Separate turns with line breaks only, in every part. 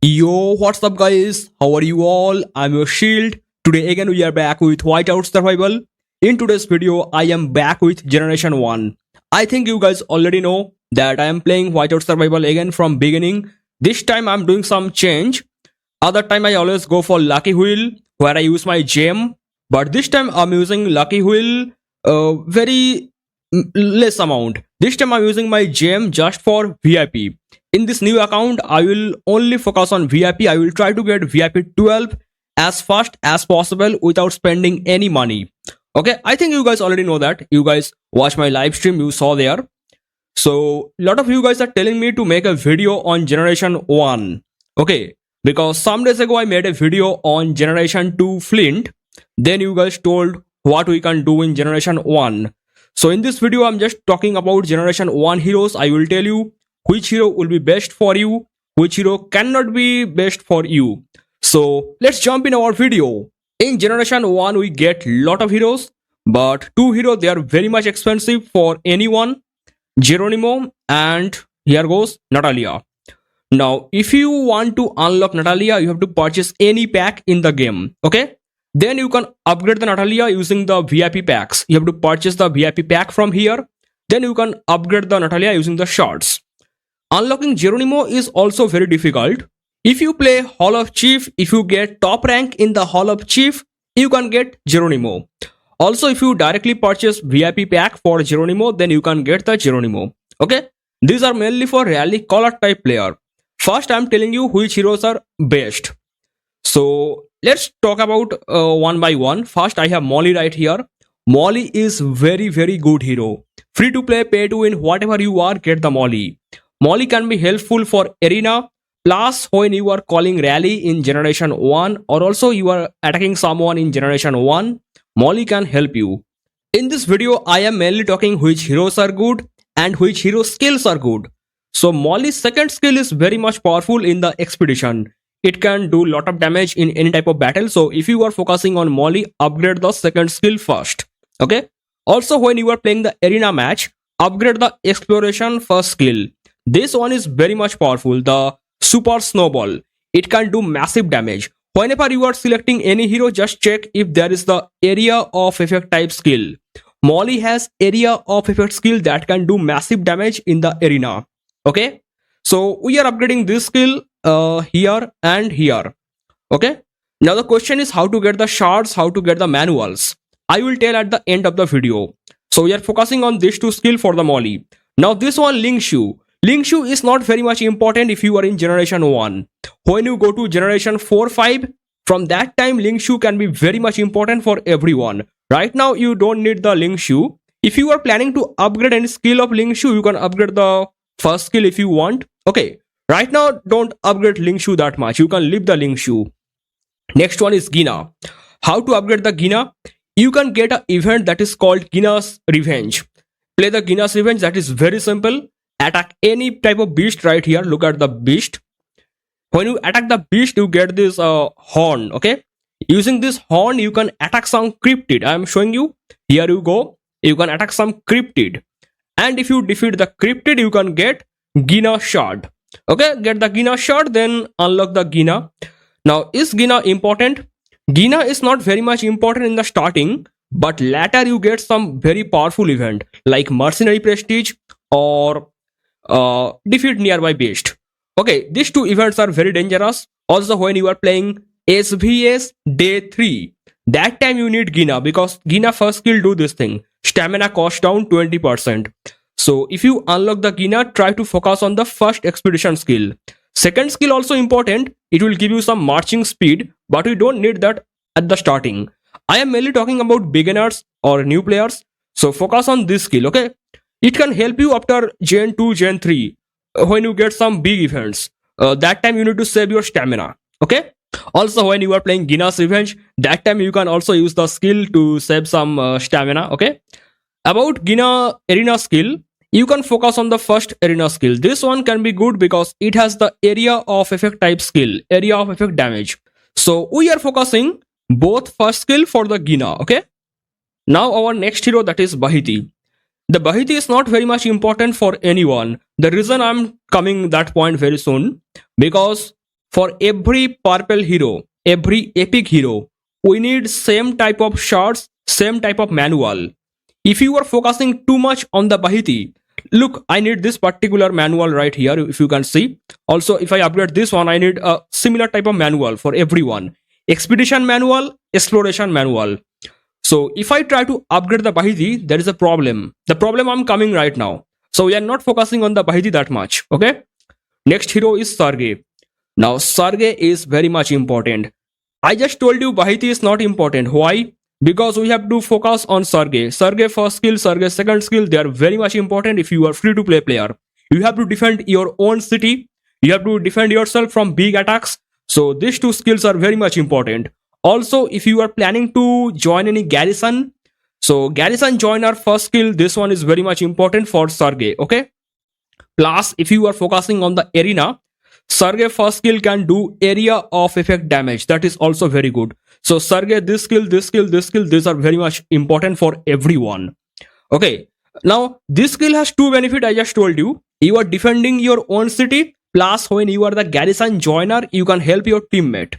Yo, what's up guys? How are you all? I'm your shield. Today again we are back with Whiteout Survival. In today's video, I am back with Generation 1. I think you guys already know that I am playing Whiteout Survival again from beginning. This time I'm doing some change. Other time I always go for Lucky Wheel where I use my gem. But this time I'm using Lucky Wheel very less amount. This time I'm using my gem just for VIP. In this new account, I will only focus on VIP. I will try to get VIP 12 as fast as possible without spending any money. Okay, I think you guys already know that. You guys watch my live stream, you saw there. So, a lot of you guys are telling me to make a video on Generation 1. Okay, because some days ago I made a video on Generation 2 Flint. Then you guys told what we can do in Generation 1. So, in this video, I'm just talking about Generation 1 heroes. I will tell you which hero will be best for you, which hero cannot be best for you. So let's jump in our video. In Generation 1 we get lot of heroes, but two heroes they are very much expensive for anyone. Jeronimo and here goes Natalia. Now if you want to unlock Natalia, you have to purchase any pack in the game. Okay, then you can upgrade the Natalia using the VIP packs. You have to purchase the VIP pack from here. Then you can upgrade the Natalia using the shards. Unlocking Jeronimo is also very difficult. If you play Hall of Chief, if you get top rank in the Hall of Chief, you can get Jeronimo. Also, if you directly purchase VIP pack for Jeronimo, then you can get the Jeronimo. Okay, these are mainly for rally caller type player. First, I am telling you which heroes are best. So let's talk about one by one. First, I have Molly right here. Molly is very good hero. Free to play, pay to win, whatever you are, get the Molly. Molly can be helpful for arena, plus when you are calling rally in Generation 1 or also you are attacking someone in Generation 1, Molly can help you. In this video, I am mainly talking which heroes are good and which hero skills are good. So Molly's second skill is very much powerful in the expedition. It can do lot of damage in any type of battle. So if you are focusing on Molly, upgrade the second skill first. Okay. Also when you are playing the arena match, upgrade the exploration first skill. This one is very much powerful, the Super Snowball. It can do massive damage. Whenever you are selecting any hero, just check if there is the area of effect type skill. Molly has area of effect skill that can do massive damage in the arena. Okay, so we are upgrading this skill here and here. Okay, now the question is how to get the shards, how to get the manuals. I will tell at the end of the video. So we are focusing on these two skills for the Molly. Now this one, Ling Xue. Ling Xue is not very much important if you are in Generation 1. When you go to Generation 4-5, from that time Ling Xue can be very much important for everyone. Right now you don't need the Ling Xue. If you are planning to upgrade any skill of Ling Xue, you can upgrade the first skill if you want. Okay, right now don't upgrade Ling Xue that much. You can leave the Ling Xue. Next one is Gina. How to upgrade the Gina? You can get an event that is called Gina's Revenge. Play the Gina's Revenge, that is very simple. Attack any type of beast right here. Look at the beast. When you attack the beast, you get this horn. Okay, using this horn you can attack some cryptid. I am showing you. Here you go. You can attack some cryptid, and if you defeat the cryptid, you can get Gina shard. Okay, get the Gina shard, then unlock the Gina. Now, is Gina important? Gina is not very much important in the starting, but later you get some very powerful event like mercenary prestige or defeat nearby beast. Okay, these two events are very dangerous. Also when you are playing SVS day 3, that time you need Gina because Gina first skill do this thing. Stamina cost down 20%. So if you unlock the Gina, try to focus on the first expedition skill. Second skill also important. It will give you some marching speed, but you don't need that at the starting. I am mainly talking about beginners or new players. So focus on this skill, okay? It can help you after Gen 2, Gen 3 when you get some big events. That time you need to save your stamina. Okay. Also when you are playing Gina's Revenge, that time you can also use the skill to save some stamina. Okay. About Gina arena skill, you can focus on the first arena skill. This one can be good because it has the area of effect type skill, area of effect damage. So we are focusing both first skill for the Gina. Okay. Now our next hero, that is Bahiti. The Bahiti is not very much important for anyone. The reason I'm coming that point very soon, because for every purple hero, every epic hero, we need same type of shards, same type of manual. If you are focusing too much on the Bahiti, look, I need this particular manual right here, if you can see. Also, if I upgrade this one, I need a similar type of manual for everyone. Expedition manual, exploration manual. So if I try to upgrade the Bahiti, there is a problem. The problem I'm coming right now. So we are not focusing on the Bahiti that much. Okay. Next hero is Sergey. Now Sergey is very much important. I just told you Bahiti is not important. Why? Because we have to focus on Sergey. Sergey first skill, Sergey second skill. They are very much important if you are free to play player. You have to defend your own city. You have to defend yourself from big attacks. So these two skills are very much important. Also, if you are planning to join any garrison, so garrison joiner first skill, this one is very much important for Sergey. Okay. Plus, if you are focusing on the arena, Sergey first skill can do area of effect damage. That is also very good. So Sergey, this skill, this skill, this skill, these are very much important for everyone. Okay. Now, this skill has two benefits I just told you. You are defending your own city. Plus, when you are the garrison joiner, you can help your teammate.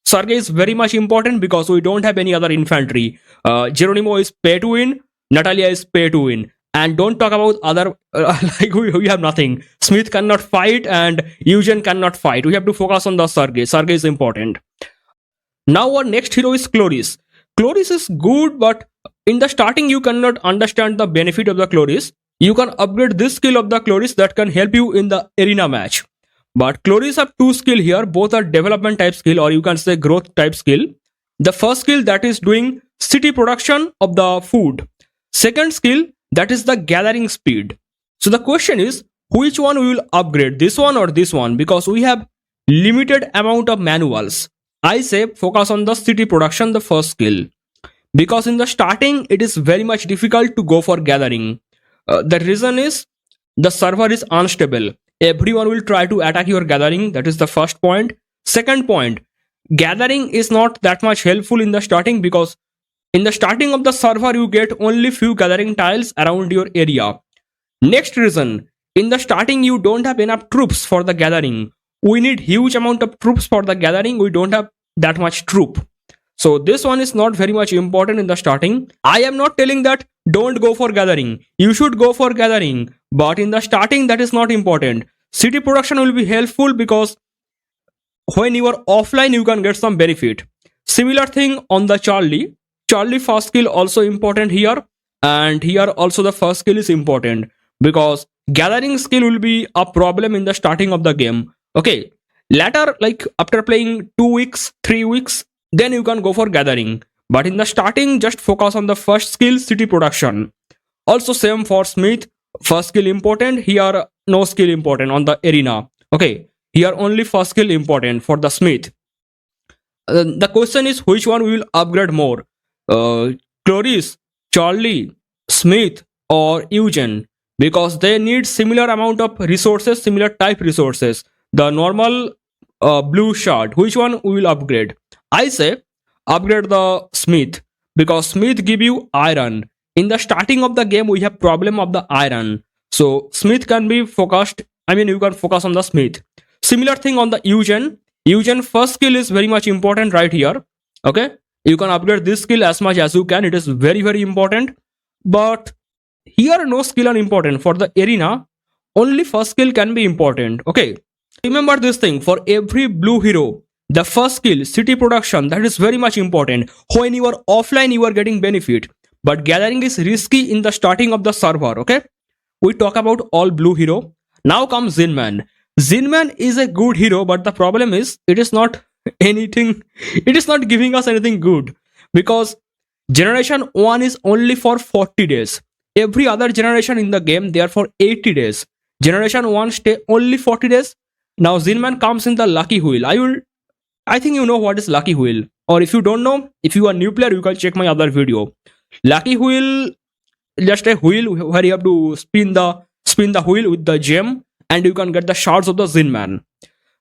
Sergey is very much important because we don't have any other infantry. Jeronimo is pay to win. Natalia is pay to win. And don't talk about other, like we have nothing. Smith cannot fight and Eugene cannot fight. We have to focus on the Sergey. Sergey is important. Now our next hero is Chloris. Chloris is good, but in the starting you cannot understand the benefit of the Chloris. You can upgrade this skill of the Chloris that can help you in the arena match. But Chloris have two skill here. Both are development type skill, or you can say growth type skill. The first skill that is doing city production of the food. Second skill that is the gathering speed. So the question is, which one we will upgrade, this one or this one? Because we have limited amount of manuals. I say focus on the city production, the first skill. Because in the starting, it is very much difficult to go for gathering. The reason is the server is unstable. Everyone will try to attack your gathering. That is the first point. Second point, gathering is not that much helpful in the starting because in the starting of the server, you get only few gathering tiles around your area. Next reason, in the starting, you don't have enough troops for the gathering. We need huge amount of troops for the gathering. We don't have that much troop. So this one is not very much important in the starting. I am not telling that don't go for gathering. You should go for gathering. But in the starting, that is not important. City production will be helpful because when you are offline, you can get some benefit. Similar thing on the Charlie. Charlie first skill also important here. And here also the first skill is important. Because gathering skill will be a problem in the starting of the game. Okay. Later, like after playing 2 weeks, 3 weeks, then you can go for gathering. But in the starting, just focus on the first skill, city production. Also same for Smith. First skill important. Here, no skill important on the arena. Okay. Here only first skill important for the Smith. The question is which one we will upgrade more? Chloris, Charlie, Smith or Eugene. Because they need similar amount of resources, similar type resources. The normal blue shard. Which one we will upgrade? I say upgrade the Smith because Smith give you iron. In the starting of the game, we have problem of the iron. So Smith can be focused. I mean, you can focus on the Smith. Similar thing on the Eugene. Eugene first skill is very much important right here. Okay. You can upgrade this skill as much as you can. It is very, very important. But here no skill are important. For the arena, only first skill can be important. Okay. Remember this thing. For every blue hero, the first skill, city production, that is very much important. When you are offline, you are getting benefit. But gathering is risky in the starting of the server, okay? We talk about all blue hero. Now comes Zinman. Zinman is a good hero, but the problem is, it is not anything, it is not giving us anything good. Because generation 1 is only for 40 days. Every other generation in the game, they are for 80 days. Generation 1 stay only 40 days. Now Zinman comes in the lucky wheel. I think you know what is lucky wheel. Or if you don't know, if you are a new player, you can check my other video. Lucky wheel, just a wheel where you have to spin the wheel with the gem and you can get the shards of the Zinman.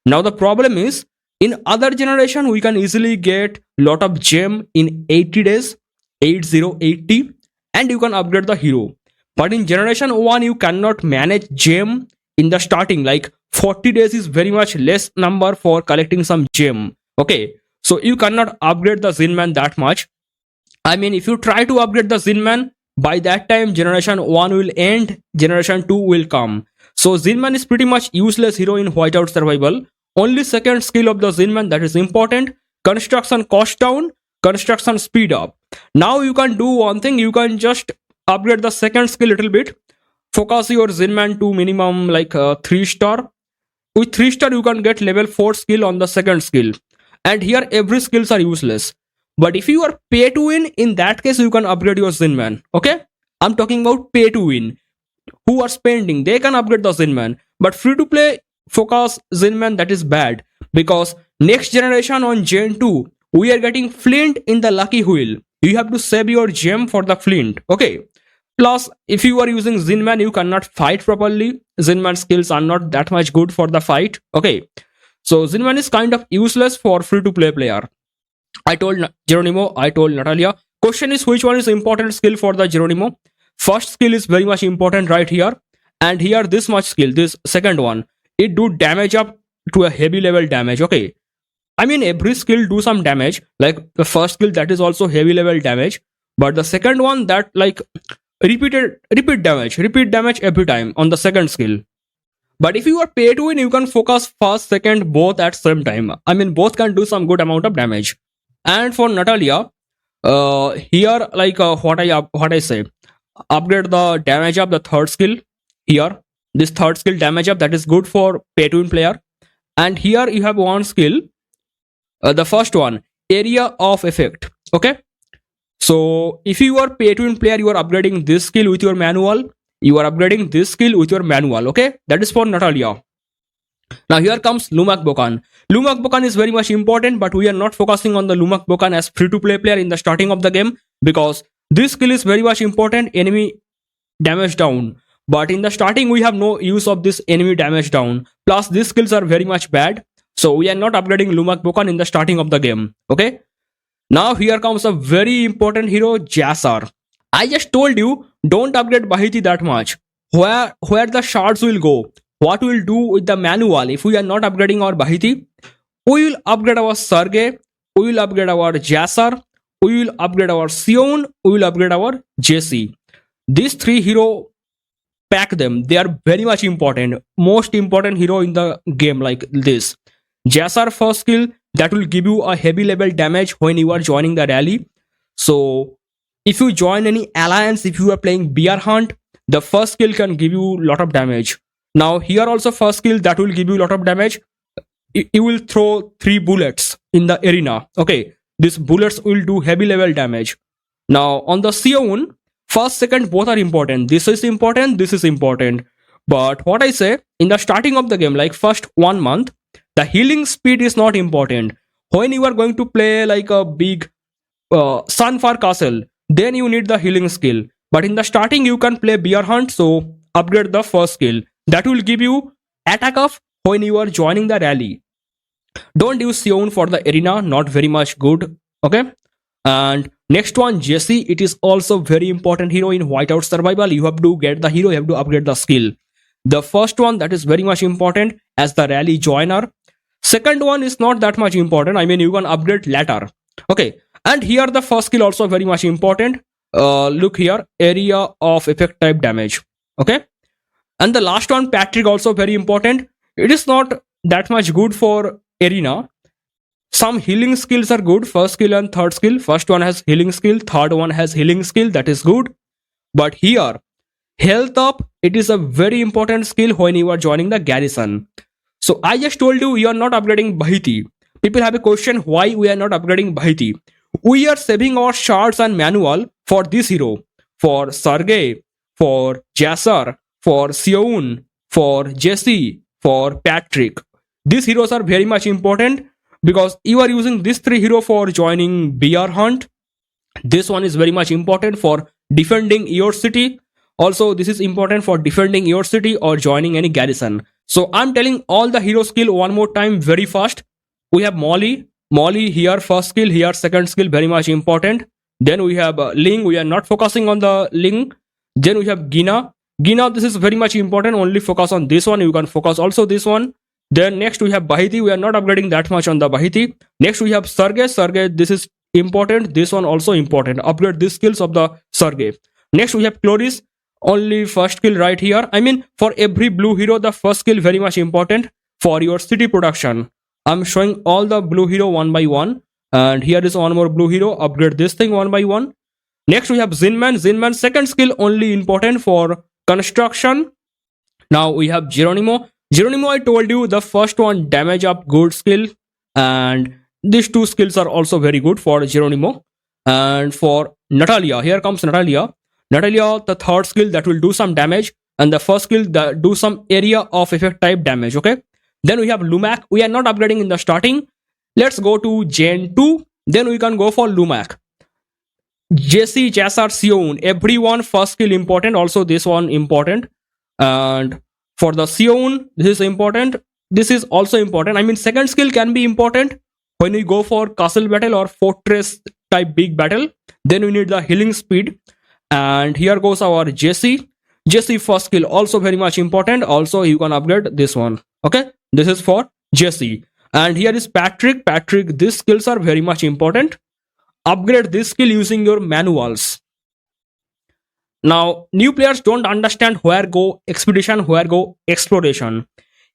Now the problem is, in other generation, we can easily get lot of gem in 80 days, 80, and you can upgrade the hero. But in generation 1, you cannot manage gem in the starting. Like 40 days is very much less number for collecting some gem. Okay, so you cannot upgrade the Zinman that much. I mean, if you try to upgrade the Zinman, by that time generation 1 will end, generation 2 will come. So Zinman is pretty much useless hero in Whiteout Survival. Only second skill of the Zinman that is important: construction cost down, construction speed up. Now you can do one thing, you can just upgrade the second skill little bit. Focus your Zinman to minimum like 3 star. With 3 star you can get level 4 skill on the second skill. And here every skills are useless. But if you are pay to win, in that case you can upgrade your Zinman. Okay, I'm talking about pay to win. Who are spending, they can upgrade the Zinman. But free to play focus Zinman, that is bad, because next generation on Gen 2 we are getting flint in the lucky wheel. You have to save your gem for the flint. Okay, plus if you are using Zinman you cannot fight properly. Zinman skills are not that much good for the fight. Okay, so Zinman is kind of useless for free to play player. I told Jeronimo, I told Natalia. Question is, which one is important skill for the Jeronimo? First skill is very much important right here. And here this much skill, this second one, it do damage up to a heavy level damage. Okay, I mean every skill do some damage. Like the first skill, that is also heavy level damage. But the second one, that like repeat damage every time on the second skill. But if you are pay to win, you can focus first, second, both at same time. I mean both can do some good amount of damage. And for Natalia, here like what I say, upgrade the damage up, the third skill. Here this third skill damage up, that is good for pay to win player. And here you have one skill, the first one, area of effect. Okay, so if you are pay to win player, you are upgrading this skill with your manual. You are upgrading this skill with your manual. Okay, that is for Natalia. Now here comes Lumak bokan. Lumak bokan is very much important, but we are not focusing on the Lumak bokan as free to play player in the starting of the game, because this skill is very much important, enemy damage down. But in the starting we have no use of this enemy damage down. Plus these skills are very much bad, so we are not upgrading Lumak bokan in the starting of the game. Okay, now here comes a very important hero, Jasar. I just told you don't upgrade Bahiti that much. Where the shards will go? What we will do with the manual if we are not upgrading our Bahiti? We will upgrade our Sergey, we will upgrade our Jasar, we will upgrade our Sion, we will upgrade our Jesse. These three hero, pack them. They are very much important. Most important hero in the game like this. Jasar first skill, that will give you a heavy level damage when you are joining the rally. So if you join any alliance, if you are playing bear hunt, the first skill can give you lot of damage. Now here also first skill, that will give you a lot of damage. You will throw 3 bullets in the arena. Okay, these bullets will do heavy level damage. Now on the Sion, first, second, both are important. This is important, this is important. But what I say, in the starting of the game, like first 1 month, the healing speed is not important. When you are going to play like a big Sunfar Castle, then you need the healing skill. But in the starting you can play bear hunt, so upgrade the first skill. That will give you attack up when you are joining the rally. Don't use Sion for the arena, not very much good. Okay, and next one, Jesse. It is also very important hero in Whiteout Survival. You have to get the hero, you have to upgrade the skill. The first one, that is very much important as the rally joiner. Second one is not that much important. I mean you can upgrade later. Okay, and here the first skill also very much important. Look here, area of effect type damage. Okay, and the last one, Patrick, also very important. It is not that much good for arena. Some healing skills are good, first skill and third skill. First one has healing skill, third one has healing skill, that is good. But here, health up, it is a very important skill when you are joining the garrison. So I just told you, you are not upgrading Bahiti. People have a question, why we are not upgrading Bahiti? We are saving our shards and manual for this hero, for Sergey, for Jasar, for Sion, for Jesse, for Patrick. These heroes are very much important because you are using these 3 heroes for joining bear hunt. This one is very much important for defending your city. Also, this is important for defending your city or joining any garrison. So I'm telling all the hero skill one more time very fast. We have Molly. Molly here first skill, here second skill, very much important. Then we have Ling. We are not focusing on the Ling. Then we have Gina. Gina, this is very much important. Only focus on this one. You can focus also this one. Then next we have Bahiti. We are not upgrading that much on the Bahiti. Next we have Sergey. Sergey, this is important. This one also important. Upgrade these skills of the Sergey. Next we have Chloris. Only first skill right here. I mean, for every blue hero, the first skill very much important for your city production. I'm showing all the blue hero one by one. And here is one more blue hero. Upgrade this thing one by one. Next we have Zinman. Zinman second skill only important for construction. Now we have Jeronimo. Jeronimo, I told you the first one damage up good skill, and these two skills are also very good for Jeronimo. And for Natalia, here comes Natalia. Natalia, the third skill that will do some damage, and the first skill that do some area of effect type damage. Okay. Then we have Lumak. We are not upgrading in the starting. Let's go to Gen 2. Then we can go for Lumak. Jesse, Jassar, Sion. Everyone first skill important. Also this one important. And for the Sion, this is important. This is also important. I mean, second skill can be important when we go for castle battle or fortress type big battle. Then we need the healing speed. And here goes our Jesse. Jesse first skill also very much important. Also you can upgrade this one. Okay, this is for Jesse. And here is Patrick. Patrick, these skills are very much important. Upgrade this skill using your manuals. Now, new players don't understand where go expedition, where go exploration.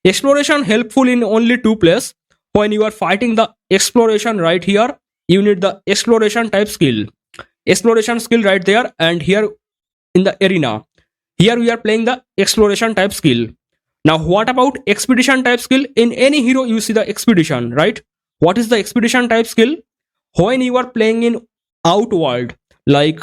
Exploration helpful in only two places. When you are fighting the exploration right here, you need the exploration type skill. Exploration skill right there, and here in the arena. Here we are playing the exploration type skill. Now, what about expedition type skill? In any hero, you see the expedition, right? What is the expedition type skill? When you are playing in outworld, like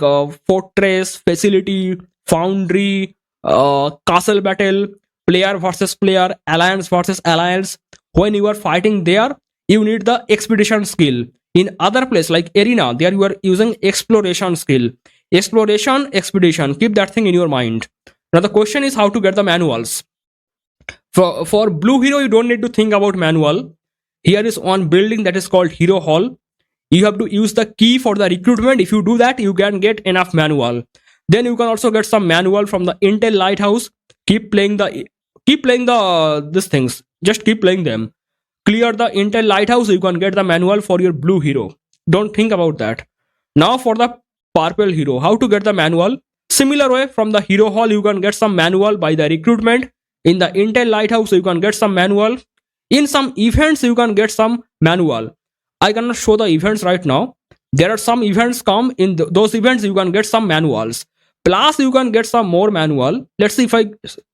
fortress, facility, foundry, castle battle, player versus player, alliance versus alliance, when you are fighting there, you need the expedition skill. In other place like arena, there you are using exploration skill. Exploration, expedition, keep that thing in your mind. Now the question is how to get the manuals. For blue hero, you don't need to think about manual. Here is one building that is called Hero Hall. You have to use the key for the recruitment. If you do that, you can get enough manual. Then you can also get some manual from the Intel Lighthouse. Keep playing these things. Just keep playing them. Clear the Intel Lighthouse, you can get the manual for your blue hero. Don't think about that. Now for the purple hero, how to get the manual? Similar way, from the Hero Hall, you can get some manual by the recruitment. In the Intel Lighthouse, you can get some manual. In some events, you can get some manual. I cannot show the events right now. There are some events come in those events. You can get some manuals. Plus, you can get some more manual. Let's see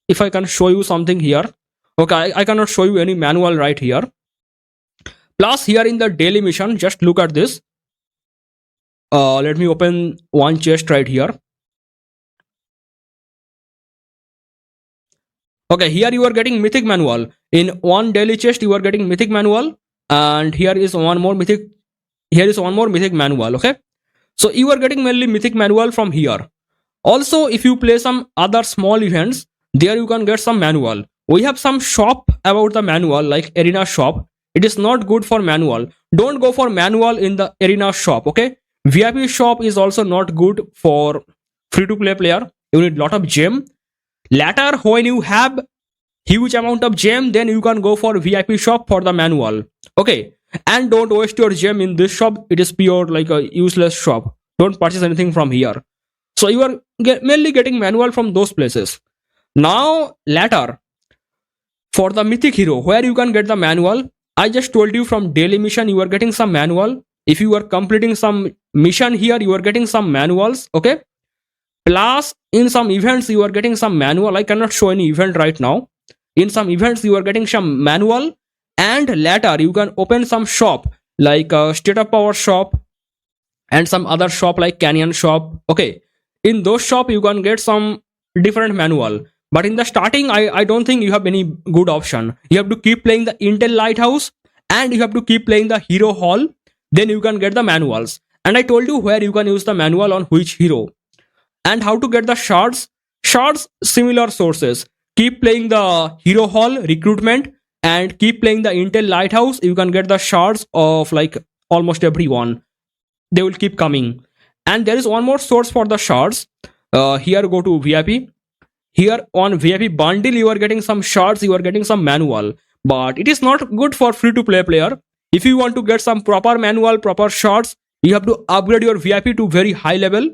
if I can show you something here. Okay, I cannot show you any manual right here. Plus, here in the daily mission, just look at this. Let me open one chest right here. Okay, here you are getting mythic manual. In one daily chest, you are getting mythic manual. And here is one more mythic manual. Okay, so you are getting mainly mythic manual from here. Also, if you play some other small events, there you can get some manual. We have some shop about the manual, like arena shop. It is not good for manual. Don't go for manual in the arena shop. Okay, VIP shop is also not good for free to play player. You need lot of gem. Later, when you have huge amount of gem, then you can go for VIP shop for the manual. Okay, and don't waste your gem in this shop. It is pure like a useless shop. Don't purchase anything from here. So you are mainly getting manual from those places. Now later, for the mythic hero, where you can get the manual, I just told you from daily mission you are getting some manual. If you are completing some mission here, you are getting some manuals. Okay, plus in some events you are getting some manual. I cannot show any event right now. In some events you are getting some manual, and later you can open some shop like State of Power shop and some other shop like Canyon shop. Okay, in those shop you can get some different manual. But in the starting, I don't think you have any good option. You have to keep playing the Intel Lighthouse and you have to keep playing the Hero Hall. Then you can get the manuals. And I told you where you can use the manual on which hero. And how to get the shards. Shards, similar sources. Keep playing the Hero Hall recruitment and keep playing the Intel Lighthouse. You can get the shards of like almost everyone. They will keep coming. And there is one more source for the shards. Here go to VIP. here on VIP bundle you are getting some shards, you are getting some manual, but it is not good for free to play player. If you want to get some proper manual, proper shards, you have to upgrade your VIP to very high level.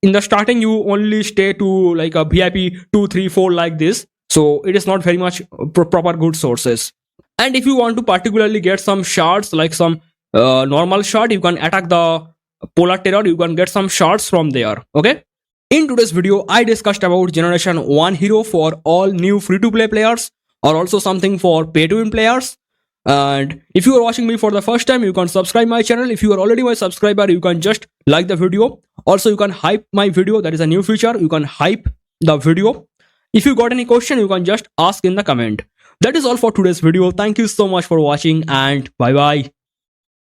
In the starting you only stay to like a VIP 2 3 4 like this, so it is not very much proper good sources. And if you want to particularly get some shards like some normal shard, you can attack the polar terror, you can get some shards from there. Okay, in today's video I discussed about generation 1 hero for all new free to play players, or also something for pay to win players. And if you are watching me for the first time, you can subscribe my channel. If you are already my subscriber, you can just like the video. Also you can hype my video, that is a new feature, you can hype the video. If you got any question, you can just ask in the comment. That is all for today's video. Thank you so much for watching, and bye bye.